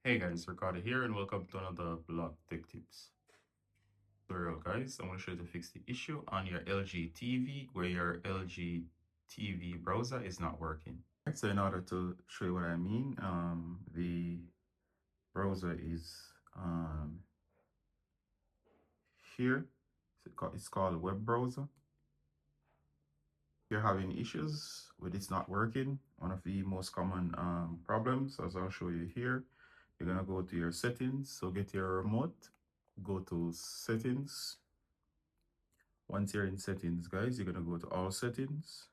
Hey guys, Ricardo here and welcome to another blog tech tips tutorial. Guys, I'm going to show you to fix the issue on your LG TV where your LG TV browser is not working. Right, so in order to show you what I mean, the browser is here. It's called a web browser. If you're having issues with it's not working, one of the most common problems, as I'll show you here, you're going to go to your settings. So get your remote, go to settings. Once you're in settings, guys, you're going to go to all settings.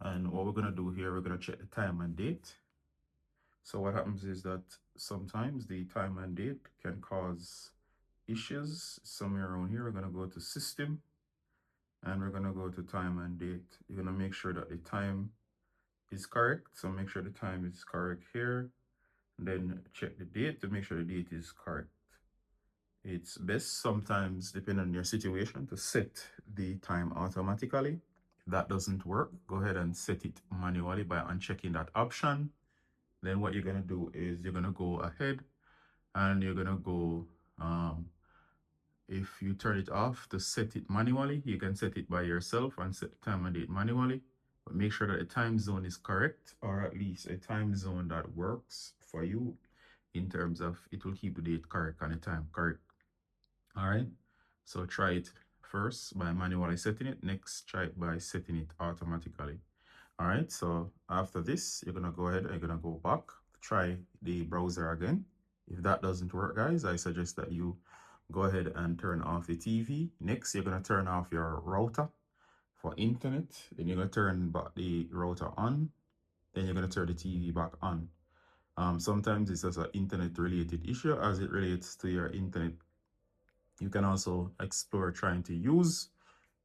And what we're going to do here, we're going to check the time and date. So what happens is that sometimes the time and date can cause issues. Somewhere around here, we're going to go to system and we're going to go to time and date. You're going to make sure that the time is correct. So make sure the time is correct here. And then check the date to make sure the date is correct. It's best sometimes, depending on your situation, to set the time automatically. If that doesn't work, go ahead and set it manually by unchecking that option. Then what you're going to do is you're going to go ahead and you're going to go, if you turn it off to set it manually, you can set it by yourself and set the time and date manually. But make sure that the time zone is correct, or at least a time zone that works for you in terms of it will keep the date correct and the time correct. All right, so try it first by manually setting it. Next, try it by setting it automatically. All right, so after this, you're gonna go ahead and you're gonna go back, try the browser again. If that doesn't work, guys, I suggest that you go ahead and turn off the TV. Next, you're gonna turn off your router for internet. Then you're gonna turn back the router on. Then you're gonna turn the TV back on. Sometimes it's just an internet related issue as it relates to your internet. You can also explore trying to use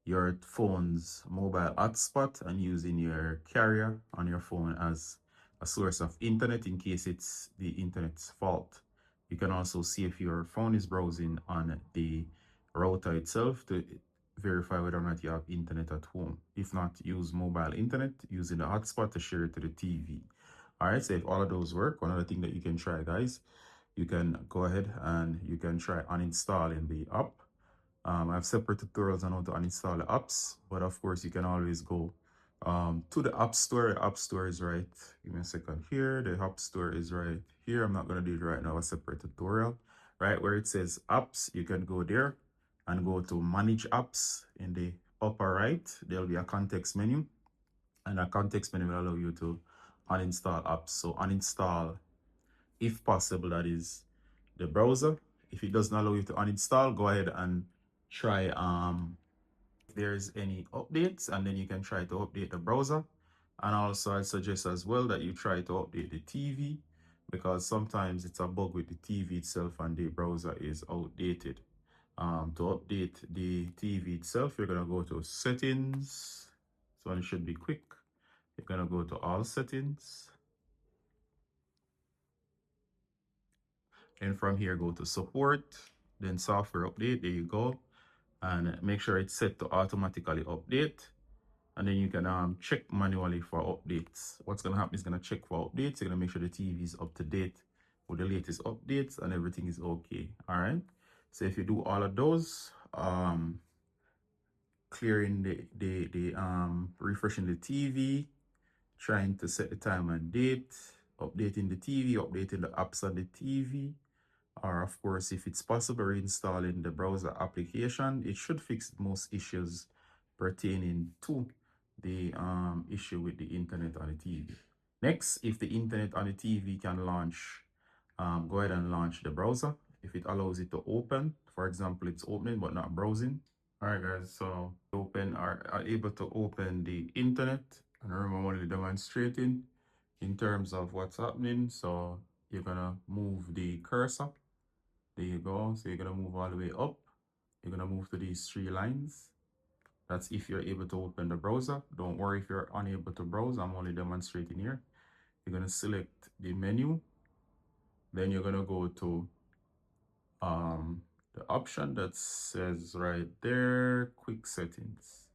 your phone's mobile hotspot and using your carrier on your phone as a source of internet in case it's the internet's fault. You can also see if your phone is browsing on the router itself to verify whether or not you have internet at home. If not, use mobile internet using the hotspot to share it to the TV. All right, so if all of those work, one other thing that you can try, guys, you can go ahead and you can try uninstalling the app. I have separate tutorials on how to uninstall the apps, but of course you can always go to the App Store. The App Store is right, give me a second here. The App Store is right here. I'm not going to do it right now, a separate tutorial. Right where it says apps, you can go there and go to manage apps. In the upper right, there'll be a context menu, and a context menu will allow you to uninstall apps. So uninstall, if possible, that is the browser. If it doesn't allow you to uninstall, go ahead and try if there's any updates, and then you can try to update the browser. And also I suggest as well that you try to update the TV, because sometimes it's a bug with the TV itself and the browser is outdated. To update the TV itself, you're gonna go to settings. So it should be quick. You're gonna go to all settings, and from here go to support, then software update. There you go, and make sure it's set to automatically update. And then you can check manually for updates. What's gonna happen is gonna check for updates. You're gonna make sure the TV is up to date with the latest updates and everything is okay. All right, so if you do all of those, clearing the refreshing the TV, trying to set the time and date, updating the TV, updating the apps on the TV, or of course, if it's possible, reinstalling the browser application, it should fix most issues pertaining to the issue with the internet on the TV. Next, if the internet on the TV can launch, go ahead and launch the browser. If it allows it to open, for example, it's opening but not browsing. All right, guys, so are able to open the internet. And remember, I'm only demonstrating in terms of what's happening. So you're gonna move the cursor. There you go. So you're gonna move all the way up. You're gonna move to these three lines. That's if you're able to open the browser. Don't worry if you're unable to browse. I'm only demonstrating here. You're gonna select the menu. Then you're gonna go to the option that says right there, quick settings.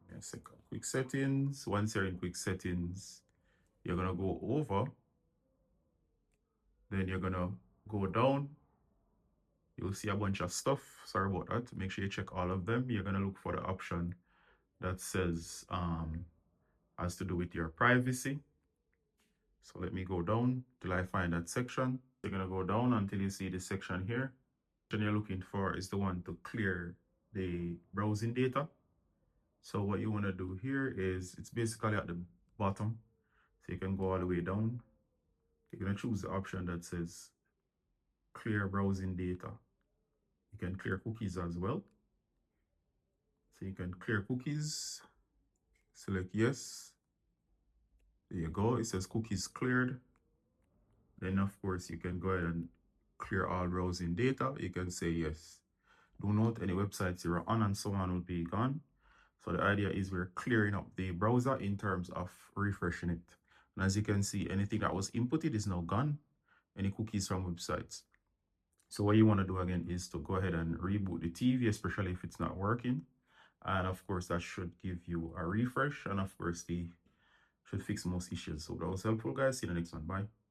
Give me a second. Quick settings. Once you're in quick settings, you're gonna go over Then you're gonna go down. You'll see a bunch of stuff. Sorry about that. Make sure you check all of them. You're gonna look for the option that says has to do with your privacy. So let me go down till I find that section. You're gonna go down until you see this section here. The section you're looking for is the one to clear the browsing data. So what you want to do here is, it's basically at the bottom. So you can go all the way down. You're going to choose the option that says clear browsing data. You can clear cookies as well. So you can clear cookies, select yes. There you go. It says cookies cleared. Then of course you can go ahead and clear all browsing data. You can say yes. Do note any websites you're on and so on will be gone. So the idea is we're clearing up the browser in terms of refreshing it. And as you can see, anything that was inputted is now gone. Any cookies from websites. So what you want to do again is to go ahead and reboot the TV, especially if it's not working. And of course, that should give you a refresh. And of course, should fix most issues. So that was helpful, guys. See you in the next one. Bye.